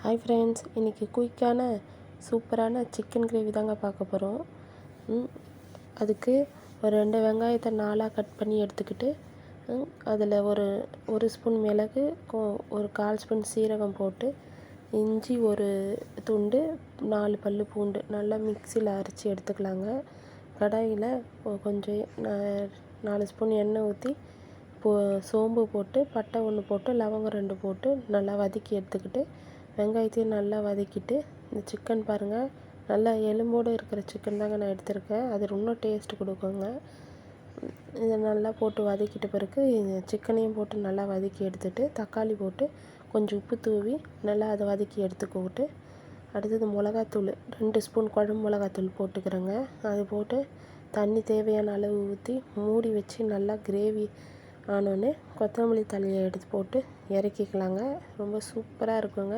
Hi friends, இன்றைக்கி குயிக்கான சூப்பரான chicken gravy தாங்க பார்க்க போகிறோம். அதுக்கு ஒரு 2 வெங்காயத்தை 4ஆக கட் பண்ணி எடுத்துக்கிட்டு அதில் ஒரு ஸ்பூன் மிளகு, ஒரு 1/4 ஸ்பூன் சீரகம் போட்டு, இஞ்சி ஒரு துண்டு, 4 பல் பூண்டு நல்லா மிக்சியில் அரைச்சி எடுத்துக்கலாங்க. கடாயில் கொஞ்சம் 4 ஸ்பூன் எண்ணெய் ஊற்றி சோம்பு போட்டு, பட்டை 1 போட்டு, லவங்கம் 2 போட்டு நல்லா வதக்கி எடுத்துக்கிட்டு, வெங்காயத்தையும் நல்லா வதக்கிட்டு, இந்த சிக்கன் பாருங்கள், நல்லா எலும்போடு இருக்கிற சிக்கன் தாங்க நான் எடுத்திருக்கேன். அது இன்னும் டேஸ்ட் கொடுக்குங்க. இதை நல்லா போட்டு வதக்கிட்ட பிறகு சிக்கனையும் போட்டு நல்லா வதக்கி எடுத்துகிட்டு, தக்காளி போட்டு கொஞ்சம் உப்பு தூவி நல்லா அதை வதக்கி எடுத்துக்கிட்டு, அடுத்தது மிளகாத்தூள் 2 ஸ்பூன் குழம்பு மிளகாத்தூள் போட்டுக்கிறேங்க. அது போட்டு தண்ணி தேவையான அளவு ஊற்றி மூடி வச்சு நல்லா கிரேவி ஆனோடனே கொத்தமல்லி தழையை எடுத்து போட்டு இறக்கிக்கலாங்க. ரொம்ப சூப்பராக இருக்குங்க.